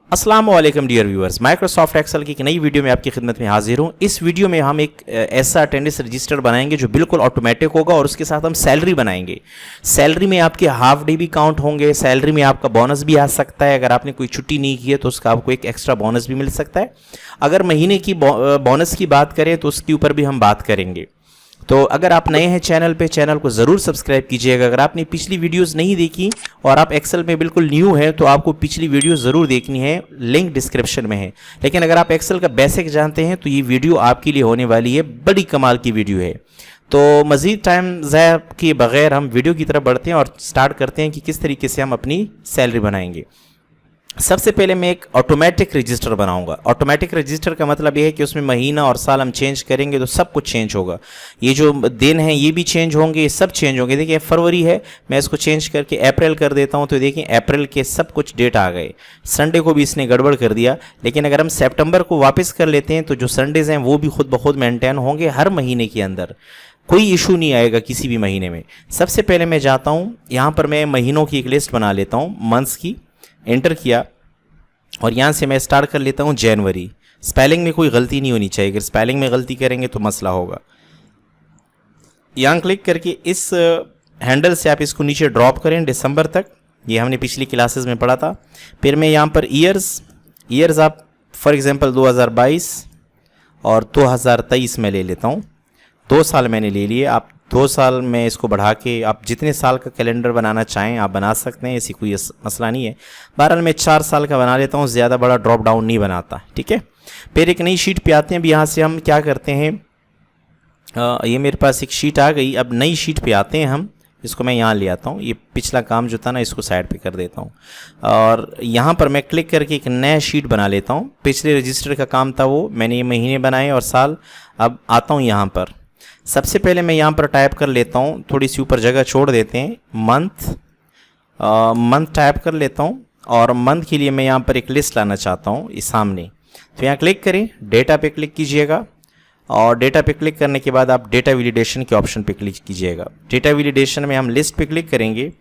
अस्सलाम वालेकुम dear viewers, Microsoft Excel की एक नई वीडियो में आपकी खिदमत में हाजिर हूँ। इस वीडियो में हम एक ऐसा अटेंडेंस रजिस्टर बनाएंगे जो बिल्कुल ऑटोमेटिक होगा और उसके साथ हम सैलरी बनाएंगे। सैलरी में आपके हाफ डे भी काउंट होंगे, सैलरी में आपका बोनस भी आ सकता है। अगर आपने कोई छुट्टी नहीं की है तो उसका आपको एक एक्स्ट्रा बोनस भी मिल सकता है। अगर महीने की बोनस की बात करें तो उसके ऊपर भी हम बात करेंगे। तो अगर आप नए हैं चैनल पे, चैनल को ज़रूर सब्सक्राइब कीजिएगा। अगर आपने पिछली वीडियोस नहीं देखी और आप एक्सेल में बिल्कुल न्यू है तो आपको पिछली वीडियो ज़रूर देखनी है, लिंक डिस्क्रिप्शन में है। लेकिन अगर आप एक्सेल का बेसिक जानते हैं तो ये वीडियो आपके लिए होने वाली है, बड़ी कमाल की वीडियो है। तो मज़ीद टाइम ज़ाया किए बगैर हम वीडियो की तरफ बढ़ते हैं और स्टार्ट करते हैं कि किस तरीके से हम अपनी सैलरी बनाएंगे। सबसे पहले मैं एक ऑटोमेटिक रजिस्टर बनाऊंगा। ऑटोमेटिक रजिस्टर का मतलब ये है कि उसमें महीना और साल हम चेंज करेंगे तो सब कुछ चेंज होगा। ये जो दिन हैं ये भी चेंज होंगे, ये सब चेंज होंगे। देखिए फरवरी है, मैं इसको चेंज करके अप्रैल कर देता हूँ तो देखिए अप्रैल के सब कुछ डेट आ गए। संडे को भी इसने गड़बड़ कर दिया। लेकिन अगर हम सितंबर को वापस कर लेते हैं तो जो संडेज़ हैं वो भी खुद ब खुद मेंटेन होंगे हर महीने के अंदर, कोई इशू नहीं आएगा किसी भी महीने में। सबसे पहले मैं जाता हूँ, यहाँ पर मैं महीनों की एक लिस्ट बना लेता हूँ, मंथ्स की एंटर किया और यहाँ से मैं स्टार्ट कर लेता हूँ जनवरी। स्पेलिंग में कोई गलती नहीं होनी चाहिए, अगर स्पेलिंग में गलती करेंगे तो मसला होगा। यहाँ क्लिक करके इस हैंडल से आप इसको नीचे ड्रॉप करें दिसंबर तक, ये हमने पिछली क्लासेस में पढ़ा था। फिर मैं यहाँ पर ईयर्स आप फॉर एग्जांपल 2022 और 2023 में ले लेता हूँ। 2 साल मैंने ले लिए। आप 2 साल में इसको बढ़ा के आप जितने साल का कैलेंडर बनाना चाहें आप बना सकते हैं, ऐसी कोई मसला नहीं है। बहरहाल मैं 4 साल का बना लेता हूँ, ज़्यादा बड़ा ड्रॉप डाउन नहीं बनाता, ठीक है। फिर एक नई शीट पे आते हैं। अब यहाँ से हम क्या करते हैं, ये मेरे पास एक शीट आ गई। अब नई शीट पे आते हैं हम, इसको मैं यहाँ ले आता हूँ। ये पिछला काम जो था ना इसको साइड पे कर देता हूँ और यहाँ पर मैं क्लिक करके एक नया शीट बना लेता हूँ। पिछले रजिस्टर का काम था वो मैंने ये महीने बनाए और साल। अब आता हूँ यहाँ पर, सबसे पहले मैं यहाँ पर टाइप कर लेता हूँ, थोड़ी सी ऊपर जगह छोड़ देते हैं, मंथ टाइप कर लेता हूँ। और मंथ के लिए मैं यहाँ पर एक लिस्ट लाना चाहता हूँ इस सामने। तो यहाँ क्लिक करें, डेटा पे क्लिक कीजिएगा और डेटा पे क्लिक करने के बाद आप डेटा वैलिडेशन के ऑप्शन पे क्लिक कीजिएगा। डेटा वैलिडेशन में हम लिस्ट पे क्लिक करेंगे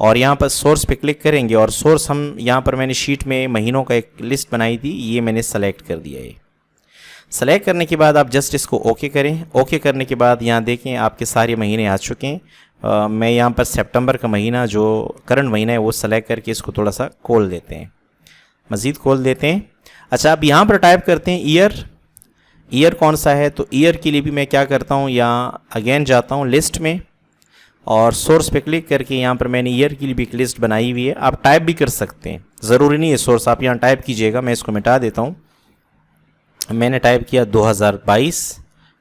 और यहाँ पर सोर्स पे क्लिक करेंगे और सोर्स हम यहाँ पर मैंने शीट में महीनों का एक लिस्ट बनाई थी, ये मैंने सेलेक्ट कर दिया है। सेलेक्ट करने के बाद आप जस्ट इसको ओके करें। ओके करने के बाद यहाँ देखें आपके सारे महीने आ चुके हैं। मैं यहाँ पर सितंबर का महीना जो करंट महीना है वो सेलेक्ट करके इसको थोड़ा सा खोल देते हैं, मज़ीद खोल देते हैं। अच्छा, अब यहाँ पर टाइप करते हैं ईयर कौन सा है। तो ईयर के लिए भी मैं क्या करता हूँ, यहाँ अगेन जाता हूँ लिस्ट में और सोर्स पे क्लिक करके यहाँ पर मैंने ईयर के लिए भी एक लिस्ट बनाई हुई है। आप टाइप भी कर सकते हैं, ज़रूरी नहीं है सोर्स आप यहाँ टाइप कीजिएगा। मैं इसको मिटा देता हूँ। मैंने टाइप किया 2022,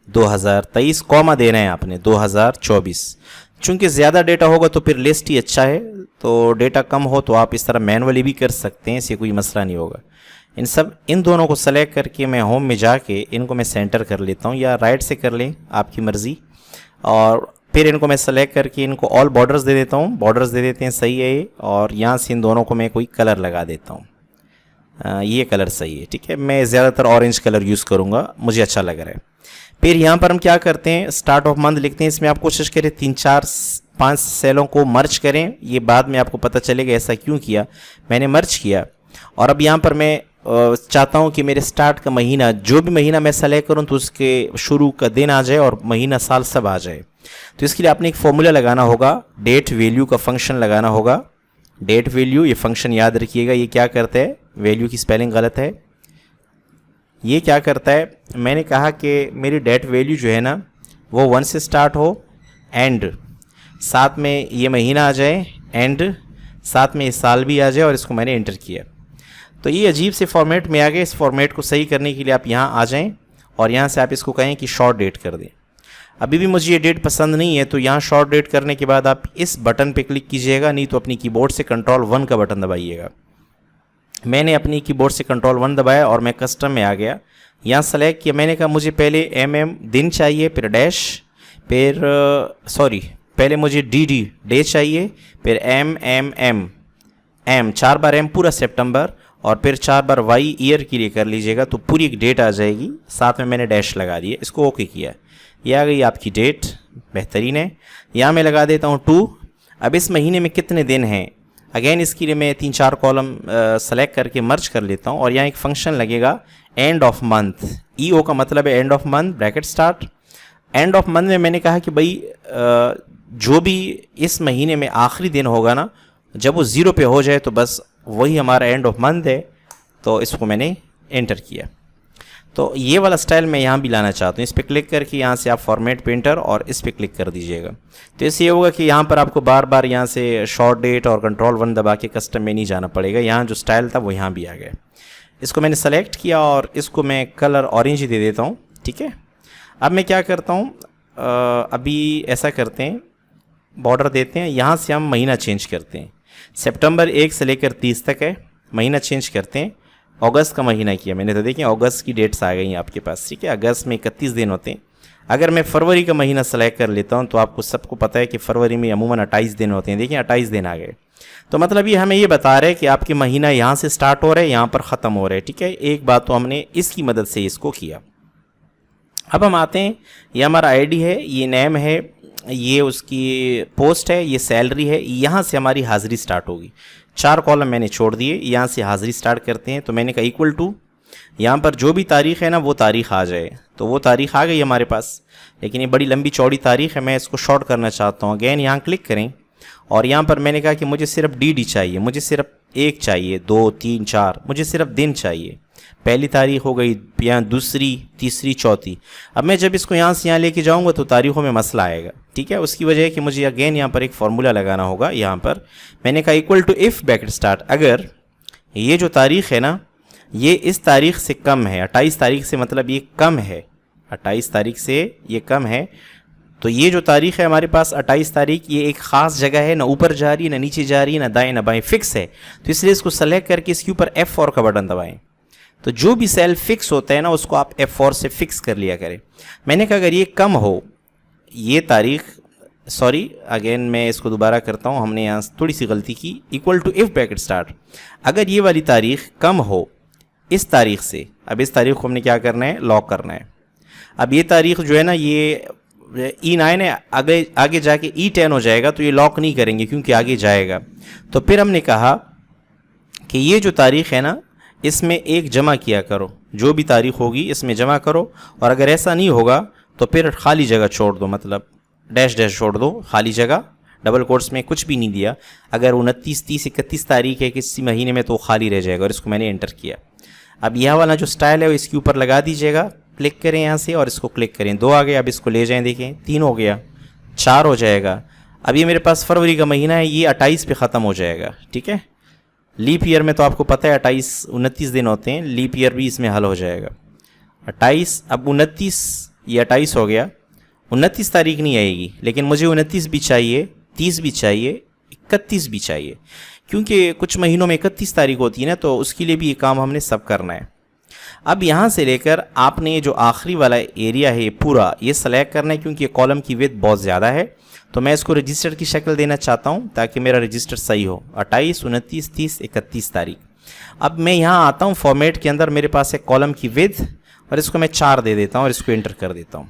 2023, कॉमा देना है आपने 2024। चूँकि ज़्यादा डेटा होगा तो फिर लिस्ट ही अच्छा है, तो डेटा कम हो तो आप इस तरह मैनुअली भी कर सकते हैं, इससे कोई मसला नहीं होगा। इन दोनों को सेलेक्ट करके मैं होम में जाके इनको मैं सेंटर कर लेता हूँ, या राइट से कर लें आपकी मर्ज़ी। और फिर इनको मैं सेलेक्ट करके इनको ऑल बॉर्डर्स दे देता हूँ, बॉर्डर्स दे देते हैं, सही है ये। और यहाँ से इन दोनों को मैं कोई कलर लगा देता हूँ, ये कलर सही है, ठीक है। मैं ज़्यादातर ऑरेंज कलर यूज़ करूँगा, मुझे अच्छा लग रहा है। फिर यहाँ पर हम क्या करते हैं, स्टार्ट ऑफ मंथ लिखते हैं। इसमें आप कोशिश करें 3, 4, 5 सेलों को मर्ज करें, ये बाद में आपको पता चलेगा ऐसा क्यों किया। मैंने मर्ज किया और अब यहाँ पर मैं चाहता हूँ कि मेरे स्टार्ट का महीना, जो भी महीना मैं सेलेक्ट करूँ तो उसके शुरू का दिन आ जाए और महीना साल सब आ जाए। तो इसके लिए आपने एक फॉर्मूला लगाना होगा, डेट वैल्यू का फंक्शन लगाना होगा। डेट वैल्यू, ये फंक्शन याद रखिएगा। ये क्या करता है, वैल्यू की स्पेलिंग गलत है। ये क्या करता है, मैंने कहा कि मेरी डेट वैल्यू जो है ना वो 1 से स्टार्ट हो, एंड साथ में ये महीना आ जाए, एंड साथ में ये साल भी आ जाए, और इसको मैंने एंटर किया। तो ये अजीब से फॉर्मेट में आ गए। इस फॉर्मेट को सही करने के लिए आप यहाँ आ जाएं और यहाँ से आप इसको कहें कि शॉर्ट डेट कर दें। अभी भी मुझे ये डेट पसंद नहीं है, तो यहाँ शॉर्ट डेट करने के बाद आप इस बटन पे क्लिक कीजिएगा, नहीं तो अपनी कीबोर्ड से कंट्रोल 1 का बटन दबाइएगा। मैंने अपनी कीबोर्ड से कंट्रोल 1 दबाया और मैं कस्टम में आ गया। यहाँ सेलेक्ट किया, मैंने कहा मुझे पहले दिन चाहिए, फिर डैश, फिर पहले मुझे डे चाहिए, फिर एम 4 बार एम पूरा सितंबर, और फिर 4 बार वाई ईयर के लिए कर लीजिएगा तो पूरी एक डेट आ जाएगी। साथ में मैंने डैश लगा दिया, इसको ओके किया। ये आ गई आपकी डेट, बेहतरीन है। यहाँ मैं लगा देता हूँ 2। अब इस महीने में कितने दिन हैं, अगेन इसके लिए मैं 3-4 कॉलम सेलेक्ट करके मर्ज कर लेता हूँ और यहाँ एक फंक्शन लगेगा एंड ऑफ मंथ। ई ओ का मतलब है end of month bracket start. End of month में मैंने कहा कि भाई जो भी इस महीने में आखिरी दिन होगा ना, जब वो 0 पे हो जाए तो बस वही हमारा एंड ऑफ मंथ है। तो इसको मैंने एंटर किया। तो ये वाला स्टाइल मैं यहाँ भी लाना चाहता हूँ। इस पर क्लिक करके यहाँ से आप फॉर्मेट पेंटर और इस पर क्लिक कर दीजिएगा। तो इससे ये होगा कि यहाँ पर आपको बार बार यहाँ से शॉर्ट डेट और कंट्रोल 1 दबा के कस्टम में नहीं जाना पड़ेगा। यहाँ जो स्टाइल था वो यहाँ भी आ गया। इसको मैंने सेलेक्ट किया और इसको मैं कलर ऑरेंज दे देता हूँ। ठीक है, अब मैं क्या करता हूँ, अभी ऐसा करते हैं, बॉर्डर देते हैं, यहाँ से हम महीना चेंज करते हैं। सितंबर 1 से लेकर 30 तक है, महीना चेंज करते हैं। अगस्त का महीना किया मैंने, तो देखिए अगस्त की डेट्स आ गई हैं आपके पास। ठीक है, अगस्त में 31 दिन होते हैं। अगर मैं फरवरी का महीना सेलेक्ट कर लेता हूं तो आपको सबको पता है कि फरवरी में अमूमन 28 दिन होते हैं। देखिए 28 दिन आ गए। तो मतलब ये हमें ये बता रहा है कि आपके महीना यहाँ से स्टार्ट हो रहा है, यहाँ पर ख़त्म हो रहा है। ठीक है, एक बात तो हमने इसकी मदद से इसको किया। अब हम आते हैं, ये हमारा आईडी है, ये नेम है, ये उसकी पोस्ट है, ये सैलरी है। यहाँ से हमारी हाज़िरी स्टार्ट होगी। 4 कॉलम मैंने छोड़ दिए, यहाँ से हाज़िरी स्टार्ट करते हैं। तो मैंने कहा इक्वल टू, यहाँ पर जो भी तारीख़ है ना वो तारीख़ आ जाए। तो वो तारीख़ आ गई हमारे पास, लेकिन ये बड़ी लंबी चौड़ी तारीख़ है, मैं इसको शॉर्ट करना चाहता हूँ। अगेन यहाँ क्लिक करें और यहाँ पर मैंने कहा कि मुझे सिर्फ डी चाहिए, मुझे सिर्फ 1 चाहिए, 2, 3, 4, मुझे सिर्फ दिन चाहिए। पहली तारीख हो गई, यहाँ दूसरी, तीसरी, चौथी। अब मैं जब इसको यहाँ से यहाँ लेके जाऊँगा तो तारीख़ों में मसला आएगा। ठीक है, उसकी वजह है कि मुझे अगेन यहाँ पर एक फार्मूला लगाना होगा। यहाँ पर मैंने कहा equal to if bracket start, अगर ये जो तारीख़ है ना ये इस तारीख़ से कम है, 28 तारीख से, मतलब ये कम है, 28 तारीख से ये कम है, तो ये जो तारीख़ है हमारे पास 28 तारीख, ये एक ख़ास जगह है, ना ऊपर जा रही है, ना नीचे जा रही है, ना दाएँ ना बाएँ, फिक्स है। तो इसलिए इसको सेलेक्ट करके इसके ऊपर F4 का बटन दबाएँ। तो जो भी सेल फिक्स होता है ना उसको आप F4 से फिक्स कर लिया करें। मैंने कहा अगर ये कम हो, ये तारीख, सॉरी अगेन मैं इसको दोबारा करता हूँ, हमने यहाँ थोड़ी सी गलती की। Equal to if bracket start, अगर ये वाली तारीख कम हो इस तारीख से, अब इस तारीख को हमने क्या करना है, लॉक करना है। अब ये तारीख जो है ना ये E9 है, आगे जाके E10 हो जाएगा, तो ये लॉक नहीं करेंगे क्योंकि आगे जाएगा। तो फिर हमने कहा कि ये जो तारीख है ना इसमें एक जमा किया करो, जो भी तारीख होगी इसमें जमा करो। और अगर ऐसा नहीं होगा तो फिर खाली जगह छोड़ दो, मतलब डैश डैश छोड़ दो, खाली जगह, डबल कोट्स में कुछ भी नहीं दिया। अगर 29, 30, 31 तारीख है किसी महीने में तो खाली रह जाएगा। और इसको मैंने एंटर किया। अब यह वाला जो स्टाइल है वो इसके ऊपर लगा दीजिएगा। क्लिक करें यहाँ से और इसको क्लिक करें। 2 आ गया, अब इसको ले जाएं, देखें 3 हो गया, 4 हो जाएगा। अब ये मेरे पास फरवरी का महीना है, ये 28 पे ख़त्म हो जाएगा। ठीक है, लीप ईयर में तो आपको पता है 29 दिन होते हैं, लीप ईयर भी इसमें हल हो जाएगा। 28, अब 29, ये 28 हो गया। 29 तारीख नहीं आएगी, लेकिन मुझे 29 भी चाहिए, 30 भी चाहिए, 31 भी चाहिए, क्योंकि कुछ महीनों में 31 तारीख होती है ना, तो उसके लिए भी ये काम हमने सब करना है। अब यहाँ से लेकर आपने जो आखिरी वाला एरिया है पूरा ये सेलेक्ट करना है, क्योंकि कॉलम की विड्थ बहुत ज़्यादा है। तो मैं इसको रजिस्टर की शक्ल देना चाहता हूँ ताकि मेरा रजिस्टर सही हो। 28, 29, 30, 31 तारीख। अब मैं यहाँ आता हूँ फॉर्मेट के अंदर, मेरे पास एक कॉलम की विड्थ और इसको मैं 4 दे देता हूँ और इसको एंटर कर देता हूँ।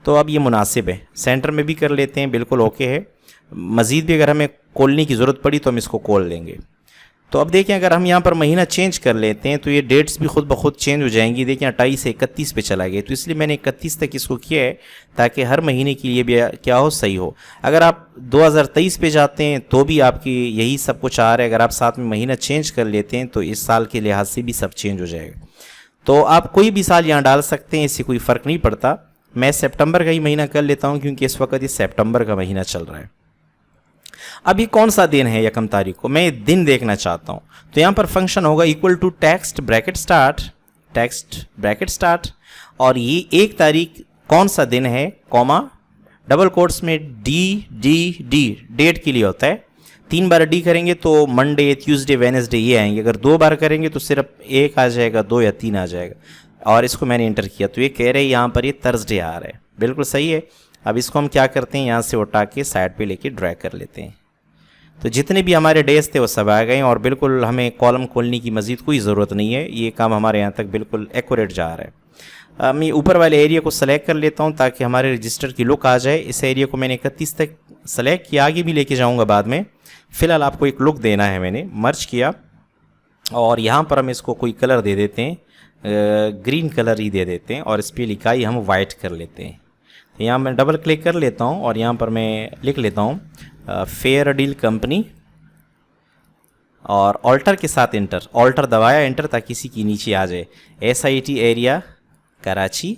तो अब ये मुनासिब है, सेंटर में भी कर लेते हैं, बिल्कुल ओके है। मज़ीद भी अगर हमें खोलने की ज़रूरत पड़ी तो हम इसको खोल लेंगे। तो अब देखें अगर हम यहाँ पर महीना चेंज कर लेते हैं तो ये डेट्स भी खुद ब खुद चेंज हो जाएंगी। देखिए 28 से 31 पे चला गया, तो इसलिए मैंने 31 तक इसको किया है ताकि हर महीने के लिए भी क्या हो, सही हो। अगर आप 2023 पे जाते हैं तो भी आपकी यही सब कुछ आ रहा है। अगर आप साथ में महीना चेंज कर लेते हैं तो इस साल के लिहाज से भी सब चेंज हो जाएगा। तो आप कोई भी साल यहाँ डाल सकते हैं, इससे कोई फ़र्क नहीं पड़ता। मैं सितंबर का ही महीना कर लेता हूँ क्योंकि इस वक्त ये सितंबर का महीना चल रहा है। अब ये कौन सा दिन है, 1 तारीख को, मैं दिन देखना चाहता हूँ। तो यहाँ पर फंक्शन होगा equal to text bracket start, और ये 1 तारीख कौन सा दिन है, कॉमा डबल कोट्स में डी डेट के लिए होता है। 3 बार डी करेंगे तो मंडे, ट्यूसडे, वेडनेसडे ये आएंगे। अगर 2 बार करेंगे तो सिर्फ 1 आ जाएगा, 2 या 3 आ जाएगा। और इसको मैंने इंटर किया तो ये कह रहे हैं यहाँ पर ये थर्सडे आ रहा है, बिल्कुल सही है। अब इसको हम क्या करते हैं, यहाँ से उठा के साइड पे लेके ड्रैग कर लेते हैं। तो जितने भी हमारे डेज थे वो सब आ गए और बिल्कुल हमें कॉलम खोलने की मज़ीद कोई ज़रूरत नहीं है। ये काम हमारे यहाँ तक बिल्कुल एक्यूरेट जा रहा है। मैं ऊपर वाले एरिया को सेलेक्ट कर लेता हूँ ताकि हमारे रजिस्टर की लुक आ जाए। इस एरिया को मैंने 31 तक सेलेक्ट किया, आगे भी लेके जाऊँगा बाद में। फ़िलहाल आपको एक लुक देना है, मैंने मर्ज किया और यहाँ पर हम इसको कोई कलर दे देते हैं, ग्रीन कलर ही दे देते हैं और इस पर लिखाई हम वाइट कर लेते हैं। तो यहाँ मैं डबल क्लिक कर लेता हूँ और यहाँ पर मैं लिख लेता हूँ फेयर डील कंपनी और ऑल्टर के साथ इंटर, ऑल्टर दबाया एंटर ताकि इसी की नीचे आ जाए SIT एरिया कराची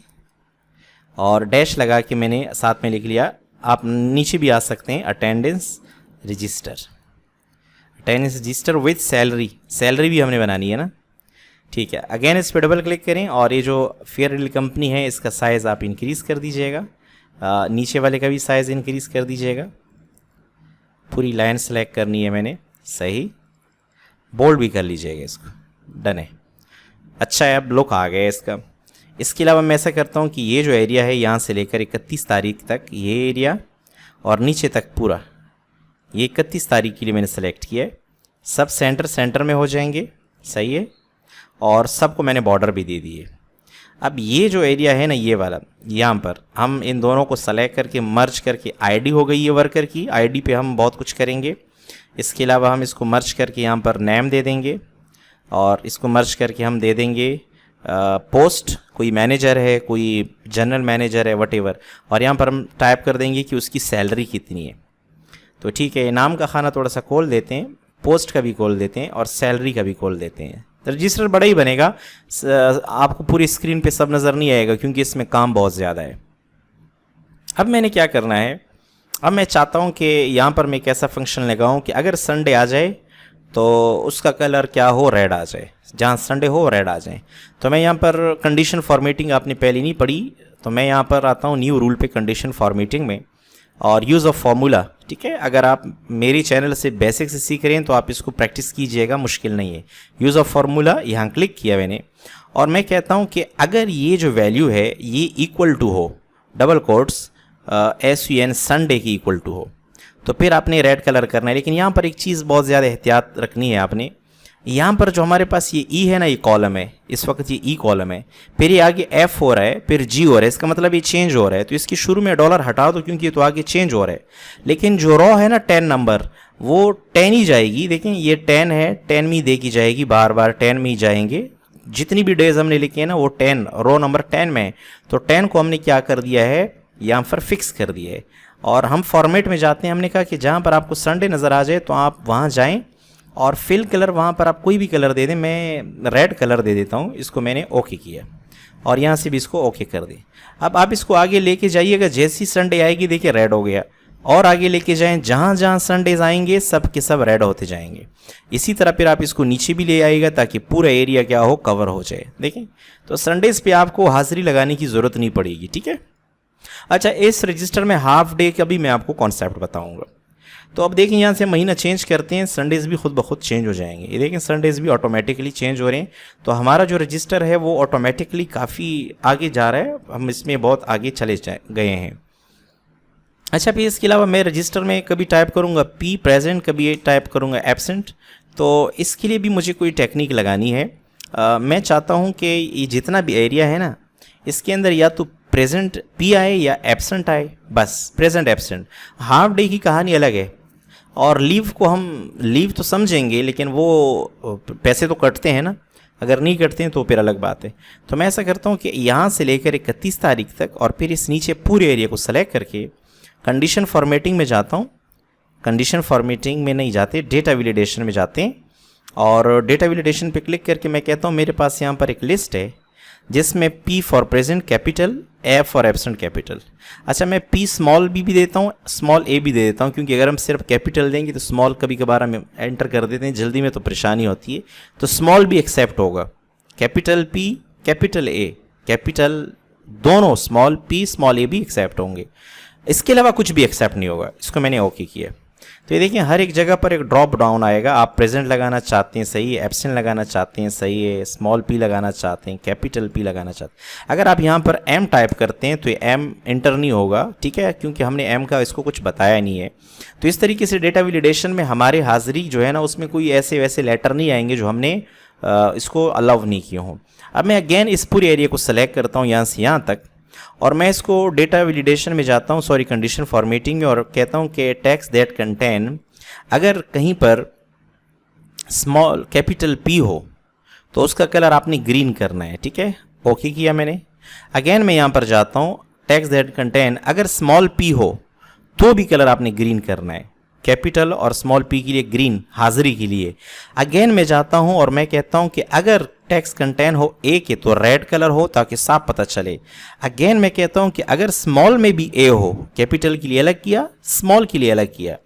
और डैश लगा के मैंने साथ में लिख लिया। आप नीचे भी आ सकते हैं attendance register, attendance register with salary, salary भी हमने बनानी है ना, ठीक है। अगेन इस पर डबल क्लिक करें और ये जो फेयर डील कंपनी है इसका साइज़ आप इंक्रीज़ कर दीजिएगा, नीचे वाले का भी साइज़ इंक्रीज़ कर दीजिएगा। पूरी लाइन सेलेक्ट करनी है मैंने, सही, बोल्ड भी कर लीजिएगा इसको, डन है। अच्छा है, अब लुक आ गया इसका। इसके अलावा मैं ऐसा करता हूँ कि ये जो एरिया है यहाँ से लेकर 31 तारीख तक ये एरिया और नीचे तक पूरा ये 31 तारीख के लिए मैंने सेलेक्ट किया है। सब सेंटर में हो जाएंगे, सही है, और सबको मैंने बॉर्डर भी दे दी है। अब ये जो एरिया है ना ये वाला, यहाँ पर हम इन दोनों को सेलेक्ट करके मर्ज करके आईडी हो गई है वर्कर की, आईडी पे हम बहुत कुछ करेंगे। इसके अलावा हम इसको मर्ज करके यहाँ पर नेम दे देंगे और इसको मर्ज करके हम दे देंगे पोस्ट, कोई मैनेजर है, कोई जनरल मैनेजर है, वटेवर, और यहाँ पर हम टाइप कर देंगे कि उसकी सैलरी कितनी है। तो ठीक है, नाम का खाना थोड़ा सा खोल देते हैं, पोस्ट का भी खोल देते हैं और सैलरी का भी खोल देते हैं। तो रजिस्टर बड़ा ही बनेगा, आपको पूरी स्क्रीन पे सब नज़र नहीं आएगा क्योंकि इसमें काम बहुत ज़्यादा है। अब मैंने क्या करना है, अब मैं चाहता हूँ कि यहाँ पर मैं एक ऐसा फंक्शन लगाऊँ कि अगर संडे आ जाए तो उसका कलर क्या हो, रेड आ जाए, जहाँ संडे हो रेड आ जाए। तो मैं यहाँ पर कंडीशन फॉर्मेटिंग आपने पहले नहीं पढ़ी, तो मैं यहाँ पर आता हूँ न्यू रूल पे कंडीशन फॉर्मेटिंग में और यूज़ ऑफ फार्मूला, ठीक है। अगर आप मेरी चैनल से बेसिक से सीख रहे हैं तो आप इसको प्रैक्टिस कीजिएगा, मुश्किल नहीं है। यूज़ ऑफ फार्मूला यहाँ क्लिक किया मैंने और मैं कहता हूँ कि अगर ये जो वैल्यू है ये इक्वल टू हो, डबल कोट्स SUN संडे की इक्वल टू हो, तो फिर आपने रेड कलर करना है। लेकिन यहाँ पर एक चीज़ बहुत ज़्यादा एहतियात रखनी है आपने, यहाँ पर जो हमारे पास ये E है ना, ये कॉलम है, इस वक्त ये E कॉलम है, फिर ये आगे F हो रहा है, फिर G हो रहा है, इसका मतलब ये चेंज हो रहा है। तो इसकी शुरू में डॉलर हटा दो क्योंकि ये तो आगे चेंज हो रहा है। लेकिन जो रॉ है ना 10 नंबर, वो 10 ही जाएगी। देखें ये 10 है, 10 में ही दे की जाएगी, बार बार 10 में ही जाएंगे। जितनी भी डेज हमने लिखे हैं ना वो 10, रॉ नंबर 10 में है। तो 10 को हमने क्या कर दिया है, यहाँ पर फिक्स कर दिया है। और हम फॉर्मेट में जाते हैं, हमने कहा कि जहाँ पर आपको संडे नज़र आ जाए तो आप वहाँ जाएं और फिल कलर वहाँ पर आप कोई भी कलर दे दें। मैं रेड कलर दे देता हूँ, इसको मैंने ओके किया और यहाँ से भी इसको ओके कर दें। अब आप इसको आगे लेके जाइएगा, जैसी संडे आएगी देखिए रेड हो गया, और आगे लेके जाएं, जहाँ जहाँ संडेज आएंगे सब के सब रेड होते जाएंगे। इसी तरह फिर आप इसको नीचे भी ले आइएगा ताकि पूरा एरिया क्या हो, कवर हो जाए। देखें तो संडेज़ पे आपको हाजिरी लगाने की ज़रूरत नहीं पड़ेगी, ठीक है। अच्छा, इस रजिस्टर में हाफ डे का भी मैं आपको कॉन्सेप्ट बताऊंगा। तो अब देखें यहाँ से महीना चेंज करते हैं, संडेज़ भी खुद ब खुद चेंज हो जाएंगे। ये देखें संडेज़ भी ऑटोमेटिकली चेंज हो रहे हैं। तो हमारा जो रजिस्टर है वो ऑटोमेटिकली काफ़ी आगे जा रहा है, हम इसमें बहुत आगे चले गए हैं। अच्छा, फिर इसके अलावा मैं रजिस्टर में कभी टाइप करूँगा P प्रेजेंट, कभी टाइप करूँगा एब्सेंट। तो इसके लिए भी मुझे कोई टेक्निक लगानी है। मैं चाहता हूँ कि ये जितना भी एरिया है ना, इसके अंदर या तो प्रेजेंट P आए या एब्सेंट आए, बस प्रेजेंट एब्सेंट। हाफ डे की कहानी अलग है। और लीव को हम लीव तो समझेंगे, लेकिन वो पैसे तो कटते हैं ना, अगर नहीं कटते हैं तो फिर अलग बात है। तो मैं ऐसा करता हूँ कि यहाँ से लेकर 31 तारीख तक और फिर इस नीचे पूरे एरिया को सेलेक्ट करके कंडीशन फॉर्मेटिंग में जाता हूँ। कंडीशन फॉर्मेटिंग में नहीं जाते, डेटा वैलिडेशन में जाते हैं और डेटा वैलिडेशन पे क्लिक करके मैं कहता हूँ मेरे पास यहाँ पर एक लिस्ट है जिसमें P for present capital, A for absent capital. अच्छा, मैं P स्मॉल भी देता हूँ, स्मॉल A भी दे देता हूँ, क्योंकि अगर हम सिर्फ कैपिटल देंगे तो स्मॉल कभी कभार हम एंटर कर देते हैं जल्दी में, तो परेशानी होती है। तो स्मॉल भी एक्सेप्ट होगा, capital P, capital A, capital दोनों स्मॉल P स्मॉल A भी एक्सेप्ट होंगे। इसके अलावा कुछ भी एक्सेप्ट नहीं होगा। इसको मैंने ओके किया। तो ये देखिए हर एक जगह पर एक ड्रॉप डाउन आएगा। आप प्रेजेंट लगाना चाहते हैं, सही है, एब्सेंट लगाना चाहते हैं, सही है, स्मॉल P लगाना चाहते हैं, कैपिटल P लगाना चाहते हैं। अगर आप यहाँ पर M टाइप करते हैं तो ये M इंटर नहीं होगा, ठीक है, क्योंकि हमने M का इसको कुछ बताया नहीं है। तो इस तरीके से डेटा वैलिडेशन में हमारे हाजिरी जो है ना, उसमें कोई ऐसे वैसे लेटर नहीं आएंगे जो हमने इसको अलाउ नहीं किए हों। अब मैं अगेन इस पूरे एरिया को सेलेक्ट करता हूँ यहाँ से यहाँ तक, और मैं इसको डेटा वैलिडेशन में जाता हूँ, सॉरी कंडीशन फॉर्मेटिंग में, और कहता हूँ कि टैक्स दैट कंटेन अगर कहीं पर स्मॉल कैपिटल पी हो तो उसका कलर आपने ग्रीन करना है, ठीक है। ओके किया मैंने। अगेन मैं यहाँ पर जाता हूँ, टेक्स्ट दैट कंटेन, अगर स्मॉल पी हो तो भी कलर आपने ग्रीन करना है, कैपिटल और स्मॉल पी के लिए ग्रीन, हाजिरी के लिए। अगेन मैं जाता हूँ और मैं कहता हूँ कि अगर टेक्स्ट कंटेन हो ए के तो रेड कलर हो ताकि साफ पता चले। अगेन मैं कहता हूँ कि अगर स्मॉल में भी ए हो, कैपिटल के लिए अलग किया, स्मॉल के लिए अलग किया,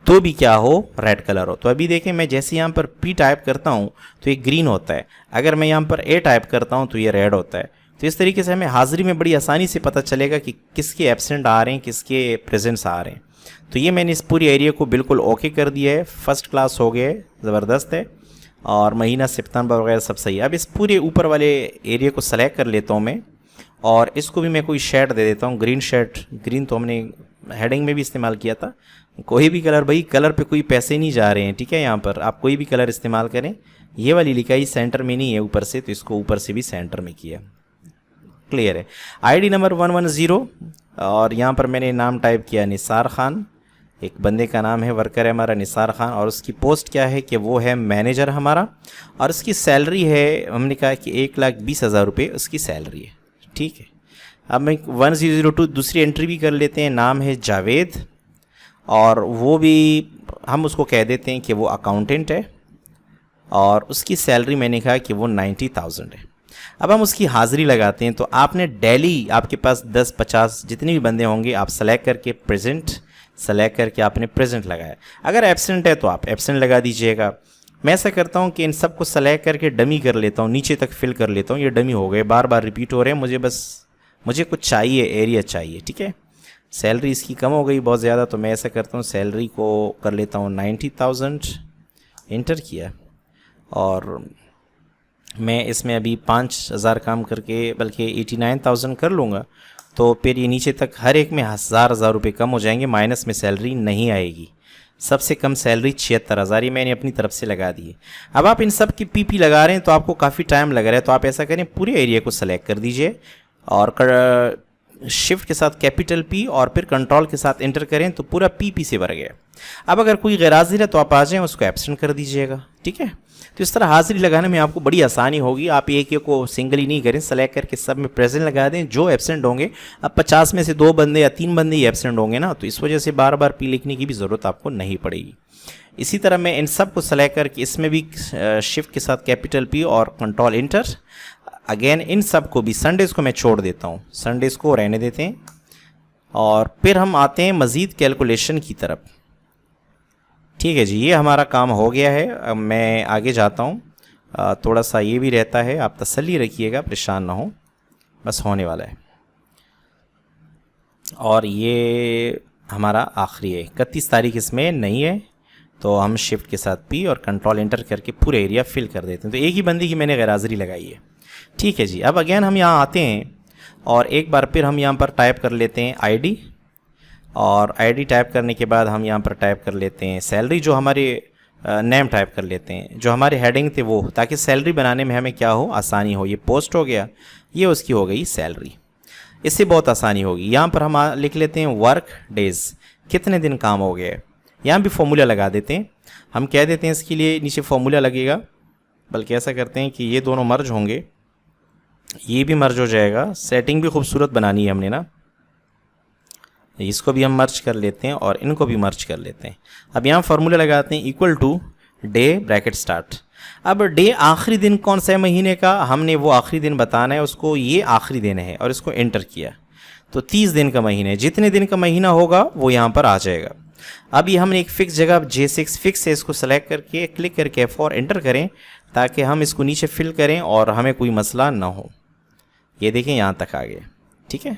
तो भी क्या हो, रेड कलर हो। तो अभी देखें, मैं जैसे यहाँ पर पी टाइप करता हूँ तो ये ग्रीन होता है, अगर मैं यहाँ पर ए टाइप करता हूँ तो ये रेड होता है। तो इस तरीके से हमें हाजिरी में बड़ी आसानी से पता चलेगा कि किसके एब्सेंट आ रहे हैं, किसके प्रेजेंट्स आ रहे हैं। तो ये मैंने इस पूरी एरिया को बिल्कुल ओके कर दिया है, फर्स्ट क्लास हो गया है, ज़बरदस्त है, और महीना सितंबर वगैरह सब सही है। अब इस पूरे ऊपर वाले एरिया को सेलेक्ट कर लेता हूँ मैं, और इसको भी मैं कोई शेड दे देता हूँ, ग्रीन शेड। ग्रीन तो हमने हेडिंग में भी इस्तेमाल किया था। कोई भी कलर, भाई कलर पे कोई पैसे नहीं जा रहे हैं, ठीक है। यहाँ पर आप कोई भी कलर इस्तेमाल करें। ये वाली लिखाई सेंटर में नहीं है ऊपर से, तो इसको ऊपर से भी सेंटर में किया, क्लियर है। आईडी नंबर 110, और यहाँ पर मैंने नाम टाइप किया निसार खान, एक बंदे का नाम है, वर्कर है हमारा निसार खान, और उसकी पोस्ट क्या है कि वो है मैनेजर हमारा, और उसकी सैलरी है, हमने कहा कि 1,20,000 रुपये उसकी सैलरी है, ठीक है। अब मैं 1002 दूसरी एंट्री भी कर लेते हैं, नाम है जावेद, और वो भी हम उसको कह देते हैं कि वो अकाउंटेंट है, और उसकी सैलरी मैंने कहा कि वो 90,000 है। अब हम उसकी हाज़िरी लगाते हैं। तो आपने डेली, आपके पास 10-50 जितने भी बंदे होंगे, आप सेलेक्ट करके प्रेजेंट, सेलेक्ट करके आपने प्रेजेंट लगाया। अगर एब्सेंट है तो आप एब्सेंट लगा दीजिएगा। मैं ऐसा करता हूँ कि इन सब को सेलेक्ट करके डमी कर लेता हूँ, नीचे तक फिल कर लेता हूँ। ये डमी हो गए, बार बार रिपीट हो रहे हैं, मुझे कुछ चाहिए, एरिया चाहिए, ठीक है। सैलरी इसकी कम हो गई बहुत ज़्यादा, तो मैं ऐसा करता हूँ सैलरी को कर लेता हूँ 90,000, इंटर किया, और मैं इसमें अभी 5,000 काम करके बल्कि 89,000 कर लूँगा। तो फिर ये नीचे तक हर एक में हज़ार रुपये कम हो जाएंगे, माइनस में सैलरी नहीं आएगी। सबसे कम सैलरी 76,000, ये मैंने अपनी तरफ से लगा दी है। अब आप इन सब की पीपी लगा रहे हैं तो आपको काफ़ी टाइम लग रहा है, तो आप ऐसा करें, पूरे एरिया को सेलेक्ट कर दीजिए, और शिफ्ट के साथ कैपिटल पी और फिर कंट्रोल के साथ एंटर करें तो पूरा पी से भर गया। अब अगर कोई गैर हाजिर है तो आप आ जाएँ, उसको एब्सेंट कर दीजिएगा, ठीक है। तो इस तरह हाजिरी लगाने में आपको बड़ी आसानी होगी। आप एक को सिंगली नहीं करें, सेलेक्ट करके सब में प्रेजेंट लगा दें। जो एब्सेंट होंगे, अब 50 में से 2 बंदे या 3 बंदे ही एब्सेंट होंगे ना, तो इस वजह से बार बार पी लिखने की भी ज़रूरत आपको नहीं पड़ेगी। इसी तरह मैं इन सब को सेलेक्ट करके इसमें भी शिफ्ट के साथ कैपिटल पी और कंट्रोल इंटर। अगेन इन सब को भी, संडेज़ को मैं छोड़ देता हूँ, संडेज़ को रहने देते हैं, और फिर हम आते हैं मज़ीद कैलकुलेशन की तरफ। ठीक है जी, ये हमारा काम हो गया है। अब मैं आगे जाता हूँ। थोड़ा सा ये भी रहता है, आप तसल्ली रखिएगा, परेशान ना हो, बस होने वाला है। और ये हमारा आखिरी है, 31 तारीख इसमें नहीं है, तो हम शिफ्ट के साथ पी और कंट्रोल एंटर करके पूरे एरिया फिल कर देते हैं। तो एक ही बंदी की मैंने गैरहाज़िरी लगाई है, ठीक है जी। अब अगेन हम यहाँ आते हैं, और एक बार फिर हम यहाँ पर टाइप कर लेते हैं आईडी, और आईडी टाइप करने के बाद हम यहाँ पर टाइप कर लेते हैं सैलरी, जो हमारे नेम टाइप कर लेते हैं, जो हमारे हेडिंग थे वो, ताकि सैलरी बनाने में हमें क्या हो, आसानी हो। ये पोस्ट हो गया, ये उसकी हो गई सैलरी, इससे बहुत आसानी होगी। यहाँ पर हम लिख लेते हैं वर्क डेज़, कितने दिन काम हो गए। यहाँ भी फॉर्मूला लगा देते हैं, हम कह देते हैं इसके लिए नीचे फॉर्मूला लगेगा, बल्कि ऐसा करते हैं कि ये दोनों मर्ज होंगे, ये भी मर्ज हो जाएगा। सेटिंग भी खूबसूरत बनानी है हमने ना, इसको भी हम मर्ज कर लेते हैं और इनको भी मर्ज कर लेते हैं। अब यहाँ फार्मूला लगाते हैं equal to day bracket start. अब डे आखिरी दिन कौन सा है महीने का, हमने वो आखिरी दिन बताना है उसको, ये आखिरी दिन है, और इसको एंटर किया तो 30 दिन का महीना है। जितने दिन का महीना होगा वो यहाँ पर आ जाएगा। अब ये हमने एक फिक्स जगह J6 फिक्स है, इसको सेलेक्ट करके क्लिक करके F4 एंटर करें, ताकि हम इसको नीचे फिल करें और हमें कोई मसला ना हो। ये देखें यहाँ तक आ गया, ठीक है।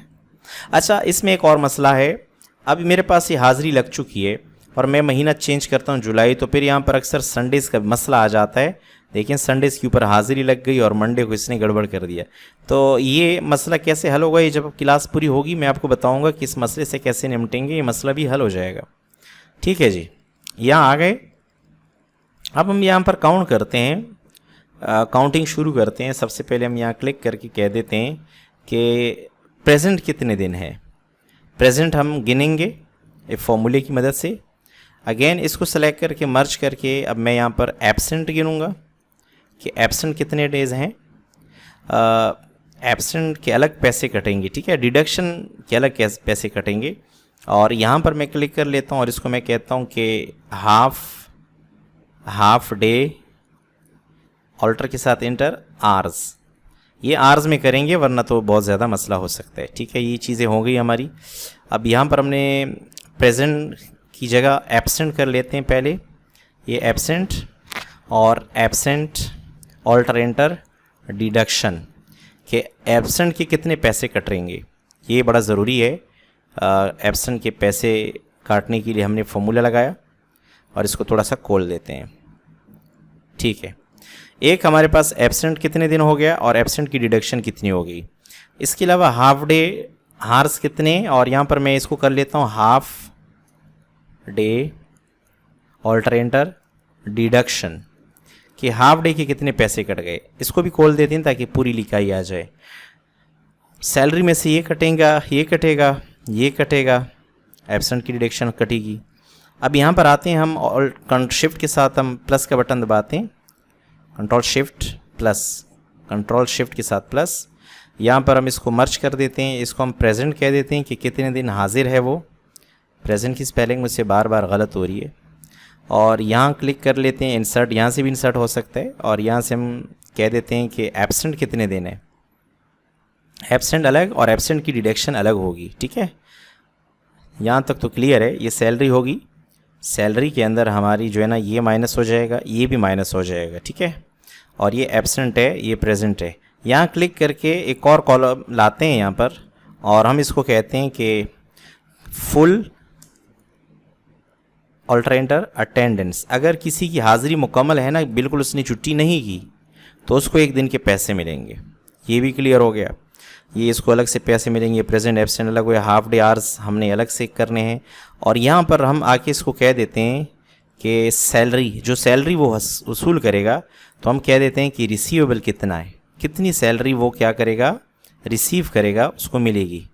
अच्छा, इसमें एक और मसला है, अब मेरे पास ये हाज़िरी लग चुकी है और मैं महीना चेंज करता हूँ जुलाई, तो फिर यहाँ पर अक्सर संडेज़ का मसला आ जाता है। देखें संडेज़ के ऊपर हाज़िरी लग गई और मंडे को इसने गड़बड़ कर दिया। तो ये मसला कैसे हल होगा, ये जब क्लास पूरी होगी मैं आपको बताऊँगा कि इस मसले से कैसे निपटेंगे, ये मसला भी हल हो जाएगा। ठीक है जी, यहाँ आ गए। अब हम यहाँ पर काउंट करते हैं, काउंटिंग शुरू करते हैं। सबसे पहले हम यहाँ क्लिक करके कह देते हैं कि प्रेजेंट कितने दिन है। प्रेजेंट हम गिनेंगे एक फॉर्मूले की मदद से। अगेन इसको सेलेक्ट करके मर्ज करके अब मैं यहाँ पर एब्सेंट गिनूँगा कि एब्सेंट कितने डेज़ हैं। एब्सेंट के अलग पैसे कटेंगे, ठीक है, डिडक्शन के अलग पैसे कटेंगे। और यहाँ पर मैं क्लिक कर लेता हूँ और इसको मैं कहता हूँ कि हाफ डे ऑल्टर के साथ इंटर आर्स, ये आर्स में करेंगे वरना तो बहुत ज़्यादा मसला हो सकता है, ठीक है। ये चीज़ें हो गई हमारी। अब यहाँ पर हमने प्रेजेंट की जगह एब्सेंट कर लेते हैं पहले, ये एब्सेंट और एब्सेंट ऑल्टर एंटर डिडक्शन के एब्सेंट के कितने पैसे कटेंगे, ये बड़ा ज़रूरी है। एब्सेंट के पैसे काटने के लिए हमने फॉर्मूला लगाया और इसको थोड़ा सा खोल देते हैं, ठीक है। एक हमारे पास एब्सेंट कितने दिन हो गया और एब्सेंट की डिडक्शन कितनी हो गई। इसके अलावा हाफ डे हार्स कितने, और यहाँ पर मैं इसको कर लेता हूँ half day alter enter deduction कि हाफ डे के कितने पैसे कट गए। इसको भी खोल देते हैं ताकि पूरी लिखाई आ जाए। सैलरी में से ये कटेगा, ये कटेगा, ये कटेगा, एब्सेंट की डिडक्शन कटेगी। अब यहाँ पर आते हैं हम शिफ्ट के साथ हम प्लस का बटन दबाते हैं, कंट्रोल शिफ्ट के साथ प्लस। यहाँ पर हम इसको मर्ज कर देते हैं, इसको हम प्रेजेंट कह देते हैं कि कितने दिन हाजिर है वो। प्रेजेंट की स्पेलिंग मुझसे बार बार गलत हो रही है। और यहाँ क्लिक कर लेते हैं इंसर्ट, यहाँ से भी इंसर्ट हो सकता है। और यहाँ से हम कह देते हैं कि एब्सेंट कितने दिन है, एब्सेंट अलग और एब्सेंट की डिडक्शन अलग होगी, ठीक है। यहाँ तक तो क्लियर है। ये सैलरी होगी, सैलरी के अंदर हमारी जो है ना ये माइनस हो जाएगा, ये भी माइनस हो जाएगा, ठीक है। और ये एब्सेंट है, ये प्रेजेंट है। यहाँ क्लिक करके एक और कॉलम लाते हैं यहाँ पर और हम इसको कहते हैं कि फुल ऑल्टर एंटर अटेंडेंस। अगर किसी की हाज़िरी मुकम्मल है ना, बिल्कुल उसने छुट्टी नहीं की, तो उसको एक दिन के पैसे मिलेंगे। ये भी क्लियर हो गया। ये इसको अलग से पैसे मिलेंगे, प्रेजेंट एब्सेंट अलग हुए, हाफ डे आवर्स हमने अलग से करने हैं। और यहाँ पर हम आके इसको कह देते हैं कि सैलरी, जो सैलरी वो वसूल करेगा, तो हम कह देते हैं कि रिसीवेबल कितना है, कितनी सैलरी वो क्या करेगा, रिसीव करेगा, उसको मिलेगी।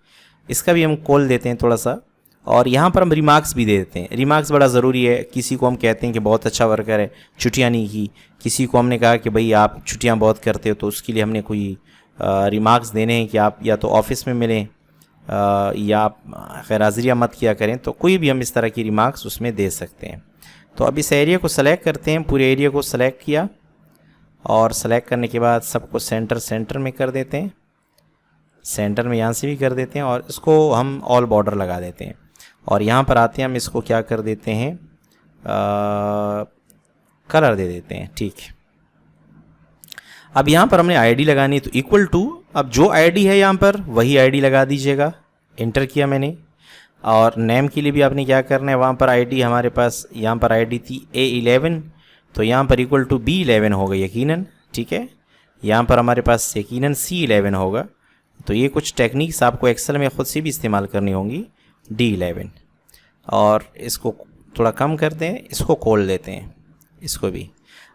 इसका भी हम खोल देते हैं थोड़ा सा। और यहाँ पर हम रिमार्क्स भी दे देते हैं। रिमार्क्स बड़ा ज़रूरी है। किसी को हम कहते हैं कि बहुत अच्छा वर्कर है, छुट्टियाँ नहीं की। किसी को हमने कहा कि भाई आप छुट्टियाँ बहुत करते हो, तो उसके लिए हमने कोई रिमार्क्स देने हैं कि आप या तो ऑफिस में मिलें या आप गैरहाज़िरियाँ मत किया करें। तो कोई भी हम इस तरह की रिमार्क्स उसमें दे सकते हैं। तो अब इस एरिया को सेलेक्ट करते हैं, पूरे एरिया को सेलेक्ट किया और सेलेक्ट करने के बाद सबको सेंटर में कर देते हैं, सेंटर में यहाँ से भी कर देते हैं और इसको हम ऑल बॉर्डर लगा देते हैं। और यहाँ पर आते हैं, हम इसको क्या कर देते हैं, कलर दे देते हैं, ठीक है। अब यहाँ पर हमने आईडी लगानी है, तो इक्वल टू, अब जो आईडी है यहाँ पर वही आईडी लगा दीजिएगा। इंटर किया मैंने। और नेम के लिए भी आपने क्या करना है, वहाँ पर आईडी हमारे पास यहाँ पर आईडी थी A11, तो यहाँ पर इक्वल टू B11 होगा यकीनन, ठीक है। यहाँ पर हमारे पास यकीनन C11 होगा। तो ये कुछ टेक्निक्स आपको एक्सेल में ख़ुद से भी इस्तेमाल करनी होंगी। D11 और इसको थोड़ा कम करते हैं, इसको खोल देते हैं, इसको भी।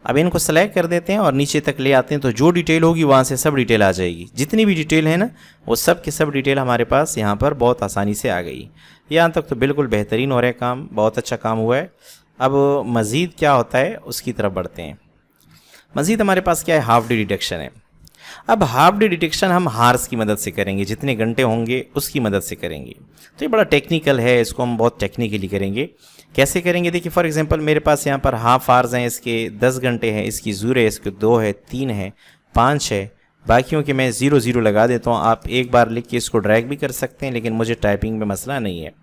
अब इनको सेलेक्ट कर देते हैं और नीचे तक ले आते हैं, तो जो डिटेल होगी वहाँ से सब डिटेल आ जाएगी। जितनी भी डिटेल है ना, वो सब के सब डिटेल हमारे पास यहाँ पर बहुत आसानी से आ गई। यहाँ तक तो बिल्कुल बेहतरीन हो रहा है काम, बहुत अच्छा काम हुआ है। अब मज़ीद क्या होता है उसकी तरफ बढ़ते हैं। मज़ीद हमारे पास क्या है, हाफ डे डिडक्शन है। अब हाफ डे डिडक्शन हम हार्स की मदद से करेंगे, जितने घंटे होंगे उसकी मदद से करेंगे। तो ये बड़ा टेक्निकल है, इसको हम बहुत टेक्निकली करेंगे। कैसे करेंगे, देखिए फॉर एग्जांपल मेरे पास यहाँ पर हाफ आवर्स हैं, इसके 10 घंटे हैं, इसकी 0 है, इसके 2 है, 3 है, 5 है, बाकियों के मैं 0 लगा देता हूँ। आप एक बार लिख के इसको ड्रैग भी कर सकते हैं, लेकिन मुझे टाइपिंग में मसला नहीं है।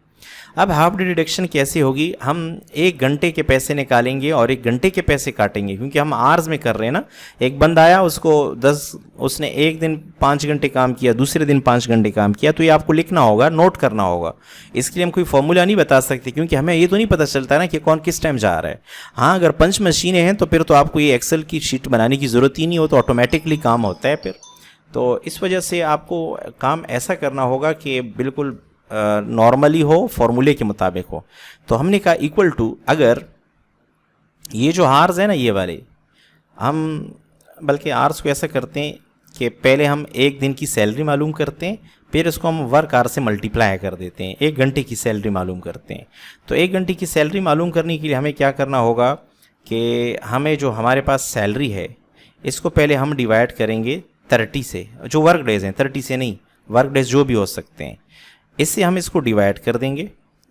अब हाफ डे डिडक्शन कैसे होगी, हम 1 घंटे के पैसे निकालेंगे और 1 घंटे के पैसे काटेंगे, क्योंकि हम आवर्स में कर रहे हैं ना। एक बंदा आया, उसने एक दिन 5 घंटे काम किया, दूसरे दिन 5 घंटे काम किया, तो ये आपको लिखना होगा, नोट करना होगा। इसके लिए हम कोई फॉर्मूला नहीं बता सकते, क्योंकि हमें ये तो नहीं पता चलता ना कि कौन किस टाइम जा रहा है। हाँ, अगर पंच मशीनें हैं तो फिर तो आपको ये एक्सेल की शीट बनाने की ज़रूरत ही नहीं हो, तो ऑटोमेटिकली काम होता है फिर। तो इस वजह से आपको काम ऐसा करना होगा कि बिल्कुल नॉर्मली हो, फॉर्मूले के मुताबिक हो। तो हमने कहा इक्वल टू, अगर ये जो आर्स है ना, ये वाले हम बल्कि आर्स को ऐसा करते हैं, कि पहले हम एक दिन की सैलरी मालूम करते हैं, फिर उसको हम वर्क आवर से मल्टीप्लाई कर देते हैं, एक घंटे की सैलरी मालूम करते हैं। तो एक घंटे की सैलरी मालूम करने के लिए हमें क्या करना होगा कि हमें जो हमारे पास सैलरी है इसको पहले हम डिवाइड करेंगे 30 से, जो वर्क डेज़ हैं, 30 से नहीं, वर्क डेज़ जो भी हो सकते हैं, इससे हम इसको डिवाइड कर देंगे।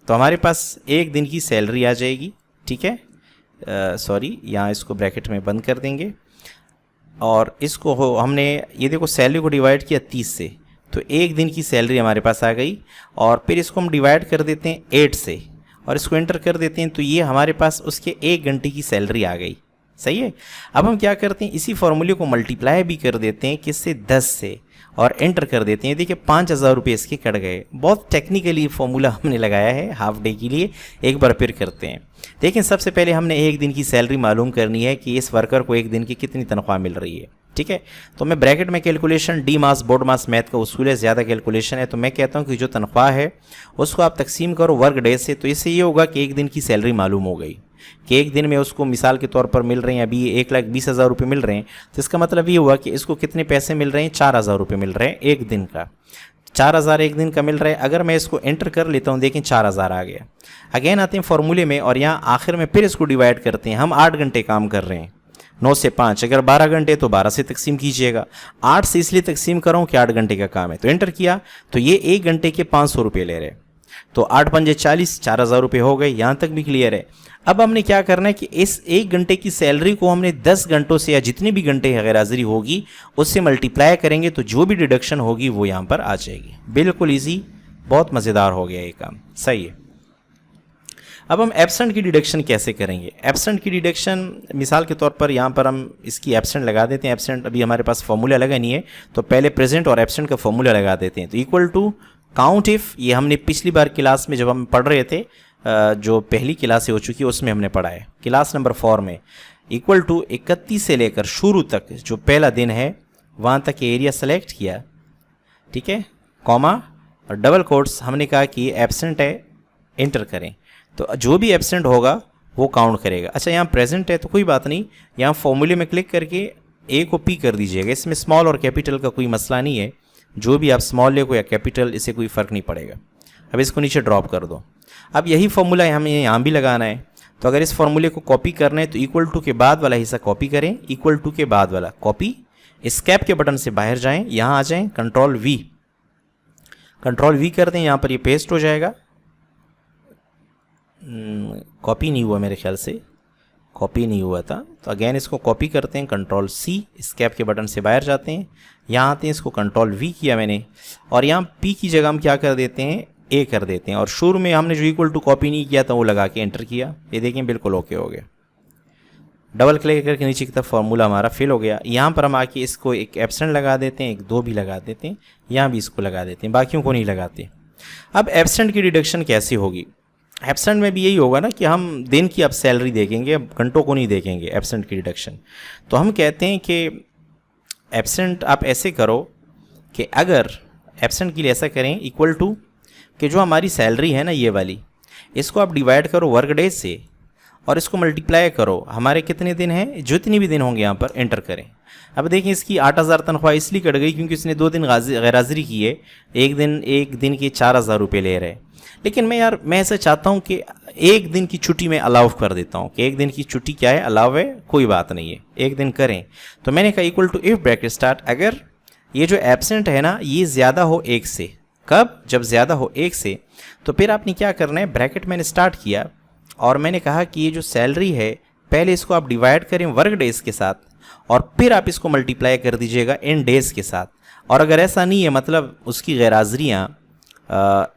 तो हमारे पास एक दिन की सैलरी आ जाएगी, ठीक है, सॉरी यहाँ इसको ब्रैकेट में बंद कर देंगे। और इसको हमने ये देखो सैलरी को डिवाइड किया 30 से, तो एक दिन की सैलरी हमारे पास आ गई। और फिर इसको हम डिवाइड कर देते हैं 8 से और इसको एंटर कर देते हैं, तो ये हमारे पास उसके एक घंटे की सैलरी आ गई। सही है। अब हम क्या करते हैं, इसी फॉर्मूले को मल्टीप्लाई भी कर देते हैं किससे, 10 से, और एंटर कर देते हैं। देखिए 5,000 रुपये इसके कट गए। बहुत टेक्निकली फॉर्मूला हमने लगाया है हाफ डे के लिए, एक बार फिर करते हैं। देखिए सबसे पहले हमने एक दिन की सैलरी मालूम करनी है कि इस वर्कर को एक दिन की कितनी तनख्वाह मिल रही है, ठीक है। तो मैं ब्रैकेट में कैलकुलेशन, डी मास बोर्ड मास मैथ का उसूल है, ज़्यादा कैलकुलेशन है, तो मैं कहता हूँ कि जो तनख्वाह है उसको आप तकसीम करो वर्क डे से। तो इससे ये होगा कि एक दिन की सैलरी मालूम हो गई कि एक दिन में उसको मिसाल के तौर पर मिल रहे हैं, अभी 1,20,000 रुपये मिल रहे हैं, तो इसका मतलब ये हुआ कि इसको कितने पैसे मिल रहे हैं, 4,000 रुपये मिल रहे हैं एक दिन का। 4,000 एक दिन का मिल रहा है। अगर मैं इसको एंटर कर लेता हूँ, देखें 4,000 आ गया। अगेन आते हैं फॉर्मूले में और यहाँ आखिर में फिर इसको डिवाइड करते हैं। हम 8 घंटे काम कर रहे हैं, 9 से 5, अगर 12 घंटे तो 12 से तकसीम कीजिएगा। 8 से इसलिए तकसीम कर रहा हूँ कि 8 घंटे का काम है, तो एंटर किया तो ये एक घंटे के 500 रुपये ले रहे हैं। तो 8 पंजे 40, 4,000 रुपये हो गए, यहाँ तक भी क्लियर है। अब हमने क्या करना है कि इस एक घंटे की सैलरी को हमने 10 घंटों से या जितने भी घंटे गैर हाजिरी होगी उससे मल्टीप्लाई करेंगे, तो जो भी डिडक्शन होगी वो यहाँ पर आ जाएगी। बिल्कुल ईजी, बहुत मज़ेदार हो गया ये काम। सही है। अब हम एब्सेंट की डिडक्शन कैसे करेंगे। एब्सेंट की डिडक्शन मिसाल के तौर पर यहाँ पर हम इसकी एब्सेंट लगा देते हैं। एब्सेंट अभी हमारे पास फॉर्मूला लगा नहीं है, तो पहले प्रेजेंट और एब्सेंट का फॉर्मूला लगा देते हैं। तो इक्वल टू काउंट इफ़, ये हमने पिछली बार क्लास में जब हम पढ़ रहे थे, जो पहली क्लास हो चुकी है उसमें हमने पढ़ा है, क्लास नंबर 4 में, इक्वल टू 31 से लेकर शुरू तक जो पहला दिन है वहाँ तक एरिया सेलेक्ट किया, ठीक है, कॉमा और डबल कोट्स, हमने कहा कि एब्सेंट है, एंटर करें, तो जो भी एब्सेंट होगा वो काउंट करेगा। अच्छा यहाँ प्रेजेंट है तो कोई बात नहीं, यहाँ फॉर्मूले में क्लिक करके ए को पी कर दीजिएगा। इसमें स्मॉल और कैपिटल का कोई मसला नहीं है, जो भी आप स्मॉल ले या कैपिटल, इससे कोई फ़र्क नहीं पड़ेगा। अब इसको नीचे ड्रॉप कर दो। अब यही फॉर्मूला हमें यहाँ भी लगाना है, तो अगर इस फॉर्मूले को कॉपी करना है तो इक्वल टू के बाद वाला हिस्सा कॉपी करें, इक्वल टू के बाद वाला कॉपी, एस्केप के बटन से बाहर जाएं, यहाँ आ जाएं, कंट्रोल वी कर दें, यहाँ पर ये पेस्ट हो जाएगा। कॉपी नहीं हुआ मेरे ख्याल से, कॉपी नहीं हुआ था, तो अगेन इसको कॉपी करते हैं, कंट्रोल सी, एस्केप के बटन से बाहर जाते हैं, यहाँ आते हैं, इसको कंट्रोल वी किया मैंने, और यहाँ पी की जगह हम क्या कर देते हैं, ए कर देते हैं, और शुरू में हमने जो इक्वल टू कॉपी नहीं किया था वो लगा के एंटर किया। ये देखें बिल्कुल ओके हो गया। डबल क्लिक करके नीचे की तरफ फॉर्मूला हमारा फिल हो गया। यहाँ पर हम आके इसको एक एब्सेंट लगा देते हैं, एक 2 भी लगा देते हैं, यहाँ भी इसको लगा देते हैं, बाकियों को नहीं लगाते। अब एब्सेंट की डिडक्शन कैसी होगी। एब्सेंट में भी यही होगा ना कि हम दिन की अब सैलरी देखेंगे, अब घंटों को नहीं देखेंगे एब्सेंट की डिडक्शन। तो हम कहते हैं कि एब्सेंट आप ऐसे करो कि अगर एब्सेंट के लिए ऐसा करें, इक्वल टू कि जो हमारी सैलरी है ना ये वाली, इसको आप डिवाइड करो वर्क डे से और इसको मल्टीप्लाई करो, हमारे कितने दिन हैं, जितनी भी दिन होंगे यहाँ पर एंटर करें। अब देखें इसकी 8,000 तनख्वाह इसलिए कट गई क्योंकि इसने 2 दिन गैर हाजिरी की है, एक दिन के 4,000 रुपये ले रहे हैं। लेकिन मैं ऐसा चाहता हूँ कि एक दिन की छुट्टी में अलाउ कर देता हूँ कि एक दिन की छुट्टी क्या है, अलाउ है, कोई बात नहीं है, एक दिन करें। तो मैंने कहा equal to if bracket start, अगर ये जो एब्सेंट है ना ये ज़्यादा हो 1 से, कब, जब ज़्यादा हो 1 से, तो फिर आपने क्या करना है, ब्रैकेट मैंने स्टार्ट किया और मैंने कहा कि ये जो सैलरी है पहले इसको आप डिवाइड करें वर्क डेज़ के साथ और फिर आप इसको मल्टीप्लाई कर दीजिएगा इन डेज़ के साथ। और अगर ऐसा नहीं है, मतलब उसकी गैर हाजिरियाँ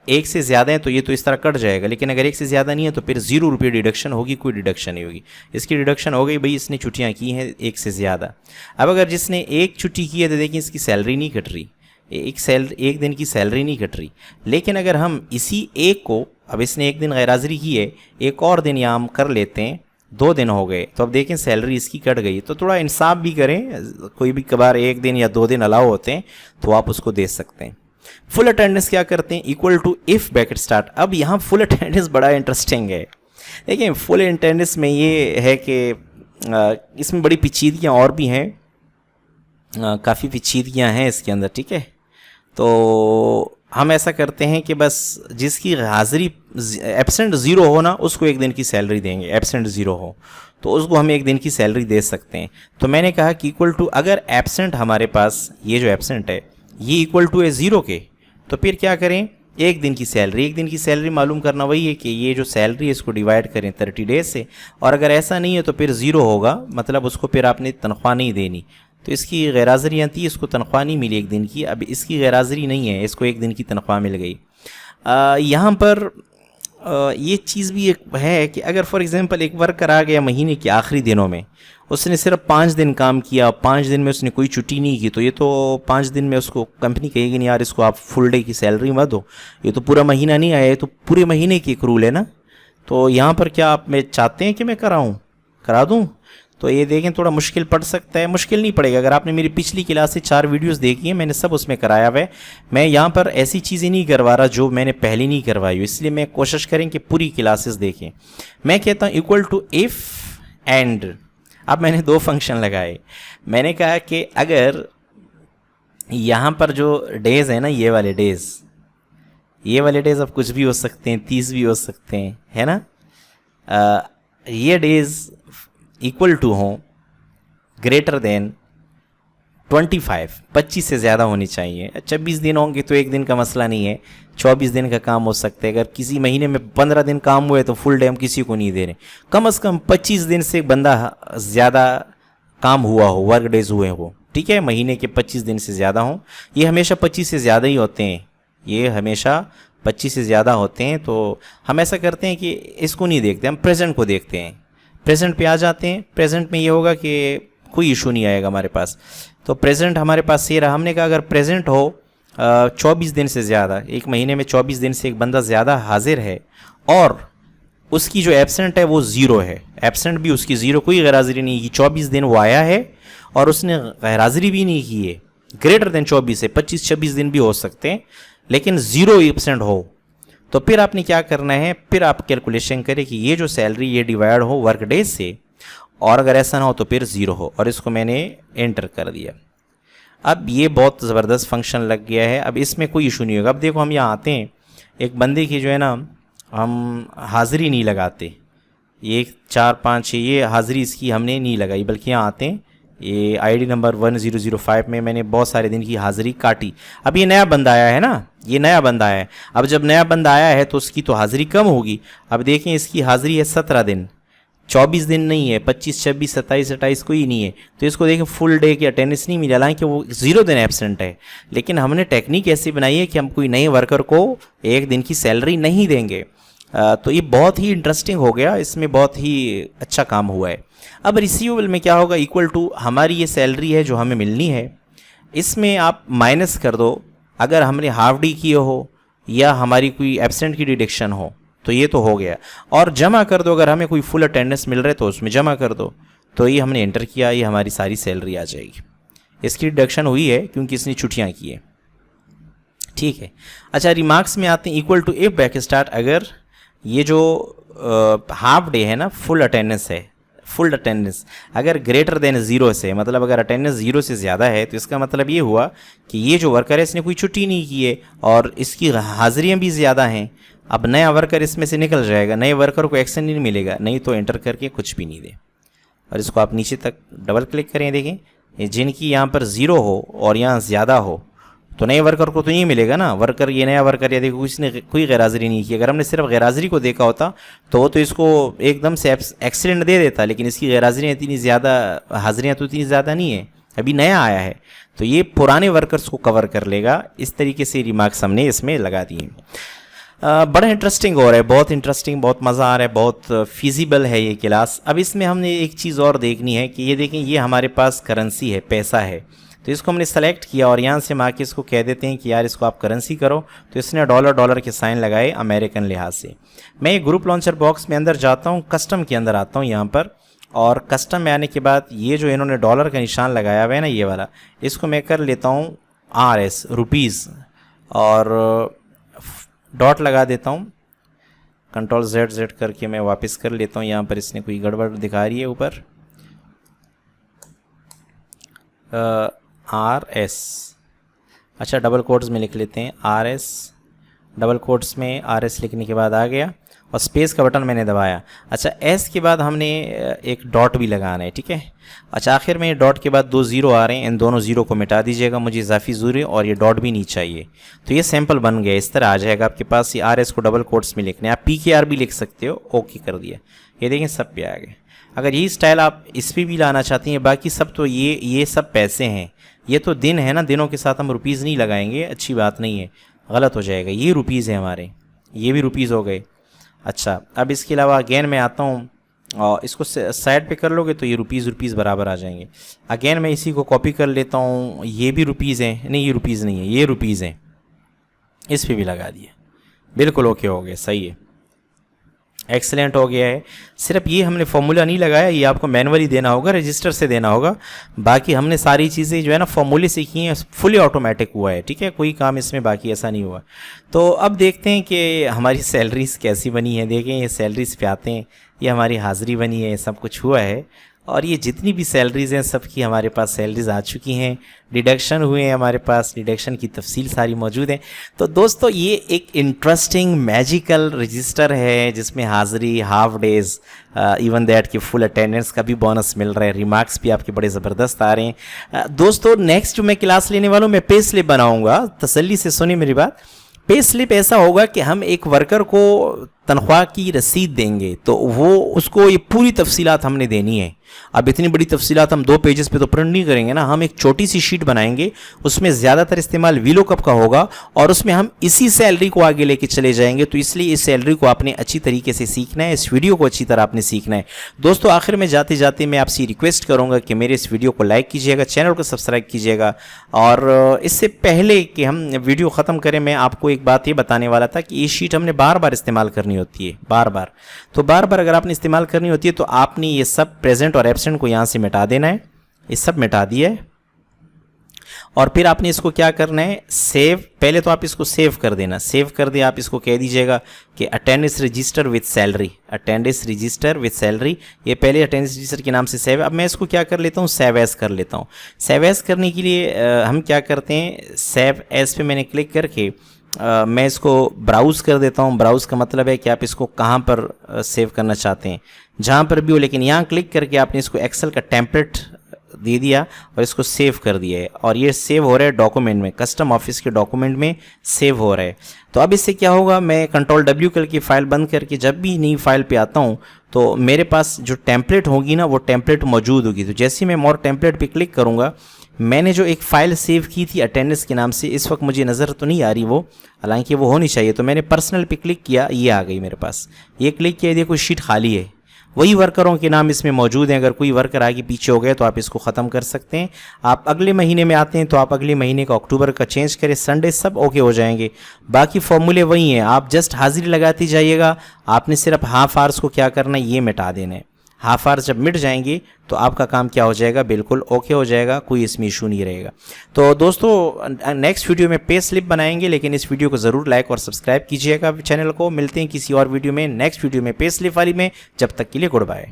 1 से ज़्यादा हैं तो ये तो इस तरह कट जाएगा, लेकिन अगर 1 से ज़्यादा नहीं है तो फिर 0 रुपये डिडक्शन होगी, कोई डिडक्शन नहीं होगी। इसकी डिडक्शन हो गई, भाई इसने छुट्टियाँ की हैं 1 से ज़्यादा। अब अगर जिसने 1 छुट्टी की है तो देखिए इसकी सैलरी नहीं कट रही, एक दिन की सैलरी नहीं कट रही। लेकिन अगर हम इसी एक को, अब इसने 1 दिन गैर हाजिरी की है, एक और दिन यहाँ हम कर लेते हैं, 2 दिन हो गए, तो अब देखें सैलरी इसकी कट गई। तो थोड़ा इंसाफ भी करें, कोई भी कबार 1 दिन या 2 दिन अलाउ होते हैं तो आप उसको दे सकते हैं। फुल अटेंडेंस क्या करते हैं, equal to if bracket start. अब यहाँ फुल अटेंडेंस बड़ा इंटरेस्टिंग है। देखिए फुल अटेंडेंस में ये है कि इसमें बड़ी पेचीदगियाँ और भी हैं। काफ़ी पेचीदगियाँ हैं इसके अंदर, ठीक है। तो हम ऐसा करते हैं कि बस जिसकी हाज़िरी एब्सेंट ज़ीरो हो ना, उसको एक दिन की सैलरी देंगे। एब्सेंट ज़ीरो हो तो उसको हम एक दिन की सैलरी दे सकते हैं। तो मैंने कहा कि इक्वल टू, अगर एब्सेंट हमारे पास ये जो एब्सेंट है ये इक्वल टू है ज़ीरो के, तो फिर क्या करें, एक दिन की सैलरी। एक दिन की सैलरी मालूम करना वही है कि ये जो सैलरी है इसको डिवाइड करें 30 डेज से, और अगर ऐसा नहीं है तो फिर ज़ीरो होगा, मतलब उसको फिर आपने तनख्वाह नहीं देनी। तो इसकी गैरहाज़िरी थी, इसको तनख्वाह नहीं मिली एक दिन की। अब इसकी गैरहाज़िरी नहीं है, इसको एक दिन की तनख्वाह मिल गई। यहाँ पर ये चीज़ भी एक है कि अगर फॉर एग्ज़ाम्पल एक वर्कर आ गया महीने के आखिरी दिनों में, उसने सिर्फ 5 दिन काम किया, 5 दिन में उसने कोई छुट्टी नहीं की, तो ये तो 5 दिन में उसको कंपनी कहेगी नहीं यार इसको आप फुल डे की सैलरी मत दो, ये तो पूरा महीना नहीं आया, ये तो पूरे महीने की एक रूल है ना। तो यहाँ पर क्या आप मैं चाहते हैं कि मैं करा दूँ? तो ये देखें थोड़ा मुश्किल पड़ सकता है। मुश्किल नहीं पड़ेगा, अगर आपने मेरी पिछली क्लास से 4 वीडियोस देखी हैं, मैंने सब उसमें कराया हुआ है। मैं यहाँ पर ऐसी चीज़ें नहीं करवा रहा जो मैंने पहले नहीं करवाई, इसलिए मैं कोशिश करें कि पूरी क्लासेस देखें। मैं कहता हूँ इक्वल टू इफ़ एंड। अब मैंने 2 फंक्शन लगाए। मैंने कहा कि अगर यहाँ पर जो डेज़ है ना, ये वाले डेज़ अब कुछ भी हो सकते हैं, 30 भी हो सकते हैं, है ना। ये डेज़ इक्वल टू हों ग्रेटर देन 25 से ज़्यादा होनी चाहिए। 26 दिन होंगे तो एक दिन का मसला नहीं है, 24 दिन का काम हो सकता है। अगर किसी महीने में 15 दिन काम हुए तो फुल डे हम किसी को नहीं दे रहे। कम से कम 25 दिन से एक बंदा ज़्यादा काम हुआ हो, वर्क डेज हुए हो, ठीक है। महीने के 25 दिन से ज़्यादा हों। ये हमेशा 25 से ज़्यादा ही होते हैं, ये हमेशा 25 से ज़्यादा होते हैं। तो हम ऐसा करते हैं कि इसको नहीं देखते, हम प्रेजेंट को देखते हैं। प्रेजेंट पे आ जाते हैं। प्रेजेंट में ये होगा कि कोई इशू नहीं आएगा हमारे पास। तो प्रेजेंट हमारे पास ये रहा। हमने कहा अगर प्रेजेंट हो 24 दिन से ज़्यादा, एक महीने में 24 दिन से एक बंदा ज़्यादा हाजिर है और उसकी जो एब्सेंट है वो ज़ीरो है, एब्सेंट भी उसकी ज़ीरो, कोई गैरहाज़िरी नहीं की, 24 दिन वो आया है और उसने गैरहाज़िरी भी नहीं की है, ग्रेटर देन 24 है, 25-26 दिन भी हो सकते हैं, लेकिन ज़ीरो एब्सेंट हो, तो फिर आपने क्या करना है, फिर आप कैलकुलेशन करें कि ये जो सैलरी ये डिवाइड हो वर्क डेज से, और अगर ऐसा ना हो तो फिर ज़ीरो हो, और इसको मैंने एंटर कर दिया। अब ये बहुत ज़बरदस्त फंक्शन लग गया है, अब इसमें कोई इशू नहीं होगा। अब देखो हम यहाँ आते हैं, एक बंदे की जो है ना हम हाज़िरी नहीं लगाते, ये 4-5 ये हाज़िरी इसकी हमने नहीं लगाई, बल्कि यहाँ आते हैं, ये आईडी नंबर 1005 में मैंने बहुत सारे दिन की हाज़िरी काटी। अब ये नया बंदा आया है ना, ये नया बंदा आया है। अब जब नया बंदा आया है तो उसकी तो हाज़िरी कम होगी। अब देखें इसकी हाज़िरी है 17 दिन, 24 दिन नहीं है, 25, 26, 27, 28 कोई नहीं है। तो इसको देखें फुल डे की अटेंडेंस नहीं मिला, हालांकि वो 0 दिन एब्सेंट है। लेकिन हमने टेक्निक ऐसी बनाई है कि हम कोई नए वर्कर को एक दिन की सैलरी नहीं देंगे। तो ये बहुत ही इंटरेस्टिंग हो गया, इसमें बहुत ही अच्छा काम हुआ है। अब रिसीवेबल में क्या होगा, इक्वल टू हमारी ये सैलरी है जो हमें मिलनी है, इसमें आप माइनस कर दो, अगर हमने हाफ डी किए हो या हमारी कोई एब्सेंट की डिडक्शन हो तो ये तो हो गया, और जमा कर दो, अगर हमें कोई फुल अटेंडेंस मिल रहा है तो उसमें जमा कर दो। तो ये हमने एंटर किया, ये हमारी सारी सैलरी आ जाएगी। इसकी डिडक्शन हुई है क्योंकि इसने छुट्टियाँ की है, ठीक है। अच्छा, रिमार्क्स में आते हैं, equal to if back start, अगर ये जो हाफ डे है ना, फुल अटेंडेंस है, फुल अटेंडेंस अगर ग्रेटर देन 0 से, मतलब अगर अटेंडेंस 0 से ज़्यादा है तो इसका मतलब ये हुआ कि ये जो वर्कर है इसने कोई छुट्टी नहीं की है और इसकी हाज़िरियाँ भी ज़्यादा हैं। अब नया वर्कर इसमें से निकल जाएगा, नए वर्कर को एक्शन नहीं मिलेगा, नहीं तो एंटर करके कुछ भी नहीं दे। और इसको आप नीचे तक डबल क्लिक करें, देखें जिनकी यहाँ पर 0 हो और यहाँ ज़्यादा हो तो नए वर्कर को तो नहीं मिलेगा ना। वर्कर, ये नया वर्कर, या देखो इसने कोई गैरहाज़िरी नहीं की। अगर हमने सिर्फ गैरहाज़िरी को देखा होता तो इसको एकदम से एक्सीडेंट दे देता, लेकिन इसकी गैरहाज़िरियाँ इतनी ज़्यादा, हाज़िरियाँ तो इतनी ज़्यादा नहीं है, अभी नया आया है, तो ये पुराने वर्कर्स को कवर कर लेगा। इस तरीके से रिमार्क्स हमने इसमें लगा दिए। बड़ा इंटरेस्टिंग हो रहा है, बहुत इंटरेस्टिंग, बहुत मज़ा आ रहा है, बहुत फिजिबल है ये क्लास। अब इसमें हमने एक चीज़ और देखनी है कि ये देखें, ये हमारे पास करेंसी है, पैसा है, तो इसको हमने सेलेक्ट किया और यहाँ से हम आके इसको कह देते हैं कि यार इसको आप करेंसी करो, तो इसने डॉलर के साइन लगाए अमेरिकन लिहाज से। मैं एक ग्रुप लॉन्चर बॉक्स में अंदर जाता हूँ, कस्टम के अंदर आता हूँ यहाँ पर, और कस्टम में आने के बाद ये जो इन्होंने डॉलर का निशान लगाया हुआ है ना, ये वाला, इसको मैं कर लेता हूँ RS, रुपीज़, और डॉट लगा देता हूँ, Ctrl+Z करके मैं वापस कर लेता हूँ। यहाँ पर इसने कोई गड़बड़ दिखा रही है ऊपर, RS, अच्छा डबल कोट्स में लिख लेते हैं RS, डबल कोट्स में RS लिखने के बाद आ गया और स्पेस का बटन मैंने दबाया। अच्छा S के बाद हमने एक डॉट भी लगाना है, ठीक है। अच्छा आखिर में डॉट के बाद 2 ज़ीरो आ रहे हैं, इन दोनों ज़ीरो को मिटा दीजिएगा, मुझे इजाफी ज़रूरी और ये डॉट भी नहीं चाहिए। तो ये सैंपल बन गया, इस तरह आ जाएगा आपके पास। ये RS को डबल कोट्स में लिखना है, आप PKR भी लिख सकते हो, ओके कर दिया, ये देखें सब पे आ गए। अगर यही स्टाइल आप इस पर भी लाना चाहती हैं, बाकी सब तो ये सब पैसे हैं, ये तो दिन है ना, दिनों के साथ हम रुपीज़ नहीं लगाएंगे, अच्छी बात नहीं है, गलत हो जाएगा। ये रुपीज़ है हमारे, ये भी रुपीज़ हो गए। अच्छा अब इसके अलावा अगेन मैं आता हूँ और इसको साइड पे कर लोगे तो ये रुपीज़ बराबर आ जाएंगे। अगेन मैं इसी को कॉपी कर लेता हूँ, ये भी रुपीज़ हैं, नहीं ये रुपीज़ नहीं है, ये रुपीज़ हैं, इस पे भी लगा दिए, बिल्कुल ओके हो गया, सही है, एक्सीलेंट हो गया है। सिर्फ ये हमने फॉर्मूला नहीं लगाया, ये आपको मैनुअली देना होगा, रजिस्टर से देना होगा। बाकी हमने सारी चीज़ें जो है ना फॉर्मूले से की हैं, फुली ऑटोमेटिक हुआ है, ठीक है, कोई काम इसमें बाकी ऐसा नहीं हुआ। तो अब देखते हैं कि हमारी सैलरीज कैसी बनी है। देखें ये सैलरीज पे आते हैं, ये हमारी हाज़िरी बनी है, सब कुछ हुआ है और ये जितनी भी सैलरीज़ हैं सब की हमारे पास सैलरीज़ आ चुकी हैं, डिडक्शन हुए हैं हमारे पास, डिडक्शन की तफसील सारी मौजूद है। तो दोस्तों ये एक इंटरेस्टिंग मैजिकल रजिस्टर है जिसमें हाज़िरी, हाफ डेज़, इवन दैट कि फुल अटेंडेंस का भी बोनस मिल रहा है, रिमार्क्स भी आपके बड़े ज़बरदस्त आ रहे हैं। दोस्तों नेक्स्ट जो मैं क्लास लेने वाला हूँ, मैं पे स्लिप बनाऊँगा, तसल्ली से सुनिए मेरी बात। पे स्लिप ऐसा होगा कि हम एक वर्कर को तनख्वाह की रसीद देंगे, तो वो उसको ये पूरी तफसीलात हमने देनी है। अब इतनी बड़ी तफसीलात हम 2 पेजेस पे तो प्रिंट नहीं करेंगे ना, हम एक छोटी सी शीट बनाएंगे, उसमें ज़्यादातर इस्तेमाल वीलुकअप का होगा और उसमें हम इसी सैलरी को आगे लेके चले जाएंगे। तो इसलिए इस सैलरी को आपने अच्छी तरीके से सीखना है, इस वीडियो को अच्छी तरह आपने सीखना है। दोस्तों आखिर में जाते जाते मैं आपसे रिक्वेस्ट करूँगा कि मेरे इस वीडियो को लाइक कीजिएगा, चैनल को सब्सक्राइब कीजिएगा। और इससे पहले कि हम वीडियो ख़त्म करें, मैं आपको एक बात ये बताने वाला था कि ये शीट हमने बार बार इस्तेमाल करनी होती है, बार बार। तो बार बार अगर आपने इस्तेमाल करनी होती है तो आपने ये सब प्रेजेंट और एब्सेंट को यहाँ से मिटा देना है, ये सब मिटा दिया है। और फिर आपने इसको क्या करना है, सेव, पहले तो आप इसको सेव कर देना, सेव कर दिया, आप इसको कह दीजिएगा कि attendance register with salary, attendance register with salary, ये पहले अटेंडेंस रजिस्टर के नाम से सेव। अब मैं इसको क्या कर लेता हूँ, सेव एज कर लेता हूँ। सेव एज करने के लिए हम क्या करते हैं, सेव एज पे मैंने क्लिक करके मैं इसको ब्राउज़ कर देता हूँ। ब्राउज़ का मतलब है कि आप इसको कहाँ पर सेव करना चाहते हैं, जहाँ पर भी हो, लेकिन यहाँ क्लिक करके आपने इसको एक्सेल का टेम्पलेट दे दिया और इसको सेव कर दिया है। और ये सेव हो रहा है डॉक्यूमेंट में, कस्टम ऑफिस के डॉक्यूमेंट में सेव हो रहा है। तो अब इससे क्या होगा, मैं कंट्रोल W करके फ़ाइल बंद करके जब भी नई फाइल पे आता हूँ तो मेरे पास जो टेम्पलेट होगी ना वो टेम्पलेट मौजूद होगी। तो जैसे ही मैं मोर टेम्पलेट पे क्लिक करूँगा, मैंने जो एक फ़ाइल सेव की थी अटेंडेंस के नाम से, इस वक्त मुझे नज़र तो नहीं आ रही वो, हालांकि वो होनी चाहिए। तो मैंने पर्सनल पे क्लिक किया, ये आ गई मेरे पास, ये क्लिक किया, देखो शीट खाली है, वही वर्करों के नाम इसमें मौजूद हैं। अगर कोई वर्कर आगे पीछे हो गए तो आप इसको ख़त्म कर सकते हैं। आप अगले महीने में आते हैं तो आप अगले महीने का अक्टूबर का चेंज करें, संडे सब ओके हो जाएंगे। बाकी फॉर्मूले वही हैं, आप जस्ट हाजिरी लगाती जाइएगा। आपने सिर्फ हाफ आवर्स को क्या करना है, ये मिटा देना है। हाफ आवर्स जब मिट जाएंगे तो आपका काम क्या हो जाएगा, बिल्कुल ओके हो जाएगा, कोई इसमें इशू नहीं रहेगा। तो दोस्तों नेक्स्ट वीडियो में पे स्लिप बनाएंगे, लेकिन इस वीडियो को ज़रूर लाइक और सब्सक्राइब कीजिएगा चैनल को। मिलते हैं किसी और वीडियो में, नेक्स्ट वीडियो में पे स्लिप वाली में। जब तक के लिए गुड बाय।